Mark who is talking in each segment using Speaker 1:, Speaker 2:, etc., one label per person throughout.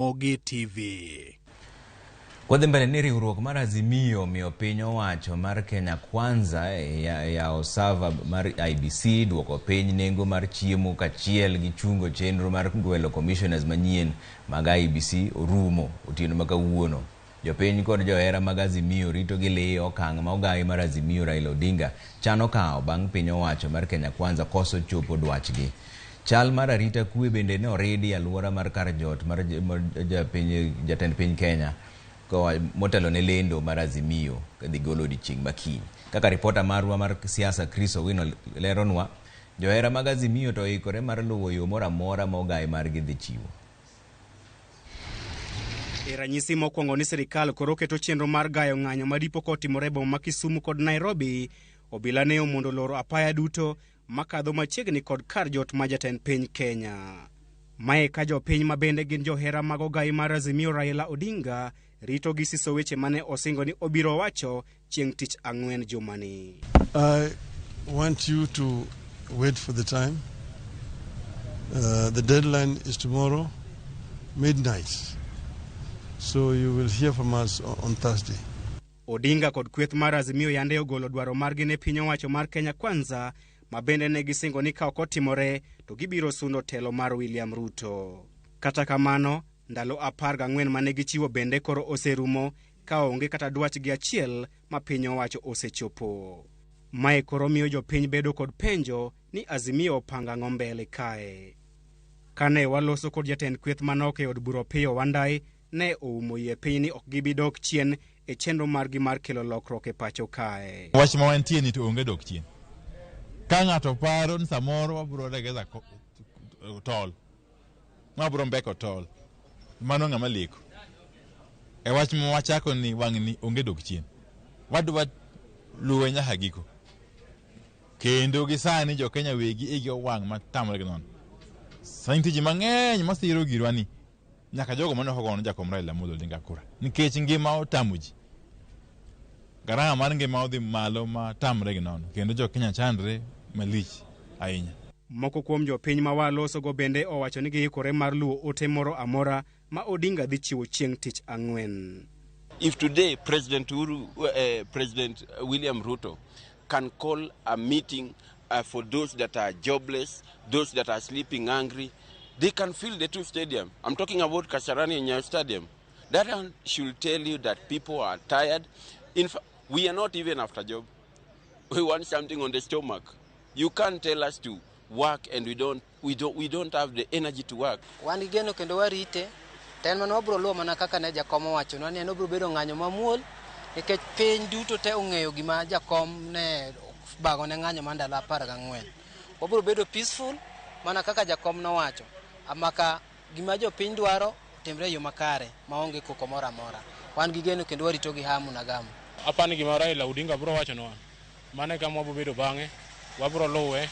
Speaker 1: Ramogi TV.
Speaker 2: Kwa mbele ni riwruok mar Azimio miyo piny owacho mar Kenya Kwanza ya osava mar IBC duoko piny nengo mar chiemo kachiel gi chungo chenro mar gwelo commissioners manyien mag IBC orumo otieno ma kawuono. Jopiny kod johera mag Azimio rito gi liyo okang' ma ogai mar Azimio Raila Odinga chano kawo bang' piny owacho mar Kenya Kwanza koso chopo dwachgi. Chal mar arita kwe bende ne oridi alwora mar kar jot mar jatend piny Kenya motelo ne lendo mar Azimio kadhi golo odiochieng' makiny. Kaka ripota marwa mar siasa Chris Owino leronwa, johera mag Azimio to ikore mar luwo yo moro amora ma ogai margi dhi chiwo.
Speaker 1: Ranyisi mokwongo ni sirikal koro keto chenro mar gayo ng'anyo madipo kotimore boma ma Kisumu kod Nairobi, obila ne omondo loro apaya duto makadho machiegni kod kar jot ma jatend piny Kenya. Mae ka jopiny ma bende gin johera mag ogai mar Azimio Raila Odinga rito gi siso weche mane osingo ni obiro wacho chieng' tich ang'wen jumani.
Speaker 3: I want you to wait for the time. The deadline is tomorrow, midnight. So you will hear from us on Thursday.
Speaker 1: Odinga kod kweth mar Azimio yande ogolo dwaro margi ne piny owacho mar Kenya Kwanza, ma bende ne gisingo ni ka ok otimore to gibiro sundo telo mar William Ruto. Kata kamano, ndalo 14 mane gichiwo bende koro oserumo ka onge kata dwachgi achiel ma piny owacho osechopo. Mae koro miyo jopiny bedo kod penjo ni Azimio opanga ng'ombele kae. Kane waloso kod jatend kweth manok e od bura Opiyo Wandayi, ne oumo yie piny ni ok gibidok chien e chenro margi mar kelo lokruok e pacho kae.
Speaker 4: Wach ma wantie ni to onge dok chien. Ka ng'ato paro ni samoro wabiro regeza tol, wabiro mbeko tol, mano ng'ama leko. E wach ma wachako ni wang' ni onge dok chien. Wadwa luwe nyaka giko. Kendo gi sani jo Kenya wegi igi wang' ma tamre gi nono. Sainti ji mang'eny masiro girwa ni nyaka jogo mane ogono jakom Raila Odinga kura. Nikech ngima otamo ji. Garama mar ngima odhi malo ma tamre gi nono. Kendo jo Kenya chandre malich ahinya.
Speaker 1: Moko kuom jopiny ma waloso go bende owacho ni giikore mar luwo ote moro amora ma Odinga dhi chiwo chieng' tich ang'wen.
Speaker 5: If today President William Ruto can call a meeting for those that are jobless, those that are sleeping hungry, they can fill the two stadium. I'm talking about Kasarani Nyayo Stadium. That should tell you that people are tired. In fact, we are not even after job. We want something on the stomach. You can't tell us to work and we don't have the energy to work.
Speaker 6: Wan igeno kendo warite ten man wabro luwo mana kaka ne jakom owacho ni en obro bedo ng'anyo mamuol nikech piny duto te ong'eyo gima jakom ne bago ne ng'anyo ma ndalo 14. Wabro bedo peaceful mana kaka jakom nowacho. Amaka gima jopiny dwaro timre yo makare maonge koko moro amora. Wan gigeno kendo warito gi hamu na gamu.
Speaker 7: Apani gima Raila Odinga bro wacho no. Mane kama wabro bedo bang'e, wabro luwe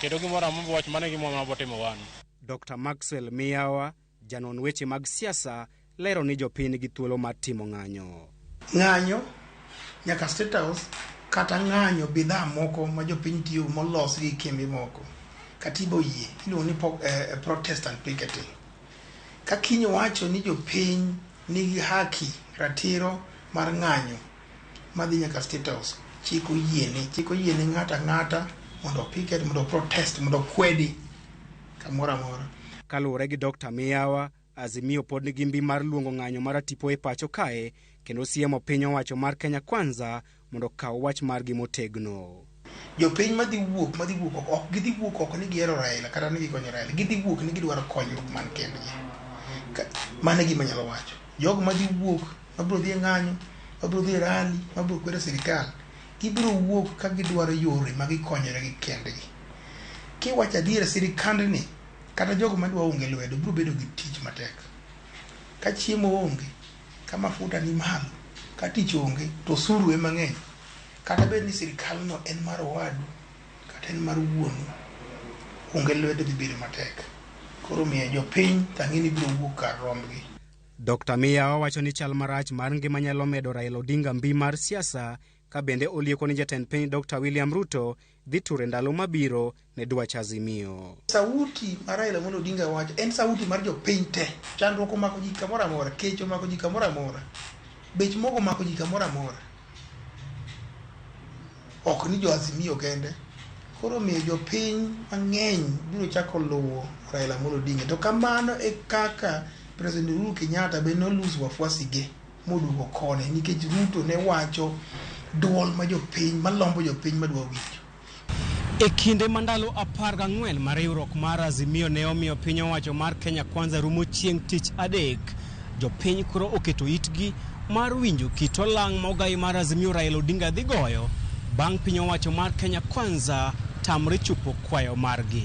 Speaker 7: kendo gimoro amora wach mane gimoro ma botimo wan.
Speaker 1: Dr. Maxwell Miyawa, janon weche mag siasa, lero ni jopiny gi thuolo mar timo ng'anyo.
Speaker 8: Ng'anyo nyaka State House kata ng'anyo bidhaa moko ma jopiny tiyo molos gi kembe moko. Katiba yie iluongo ni protest and picketing. Ka kinyo wacho ni jopiny nigi haki ratiro mar ng'anyo madhi nyaka State House, chiko yiene ng'ata mondo picket, mondo protest, mondo kwedi kamora amora.
Speaker 1: Kaluwore gi Dr. Miyawa, Azimio pod nigi mbi mar luongo ng'anyo mar tipo e pacho kae kendo siemo piny owacho mar Kenya Kwanza mondo kaw wach margi motegno.
Speaker 8: Jopiny madhi wuok ok gidhi wuok ok ni gihero Raila kata ni gikonyo Raila, gidhi wuok ni gidwaro konyruok man kendgi. Mane gima nyalo wacho. Jogo madhi wuok mabro dhi ng'anyo, mabro dhi rally, mabro kwedo sirikal, gibro wuok ka gidwaro yore ma gikonyore gi kendgi. Kiwacho adier sirikandni kata jogo madwa onge lwedo bro bedo gi tich matek. Ka chiemo onge, ka mafuta ni malo, ka tich onge, to suru e mang'eny. Kata bed ni sirikal no en mar owadu kata en mar wuonu, onge lwedo dhi bedo matek. Koro miyo jopiny tang'ini biro wuok kar rombgi.
Speaker 1: Dr. Miyawa wacho ni chal marach mar ngima nyalo medo Raila Odinga mbi mar siasa ka bende olieko ni jatend piny Dr. William Ruto dhi ture ndalo mabiro ne dwach Azimio.
Speaker 8: Sauti mar Raila Amolo Odinga wacho en sauti mar jopiny te. Chandruok omako ji kamoro amora, kech omako ji kamoro amora, bech mogo omako ji kamoro amora. Ok ni jo Azimio kende. Koro miyo jopiny mang'eny biro chako luwo Raila Amolo Odinga. To kamano e kaka President Uhuru Kenyatta be noluso wafuasige moduogo kone nikech Ruto ne wacho duol ma jopiny malombo jopiny madwa winjo.
Speaker 1: E kinde mandalo 14 mar riwruok mar Azimio ne omiyo piny owacho mar Kenya Kwanza rumo chieng' tich adek, jopiny koro oketo itgi mar winjo kit olang' ma ogai mar Azimio Raila Odinga dhi goyo bang' piny owacho mar Kenya Kwanza tamre chopo kwayo margi.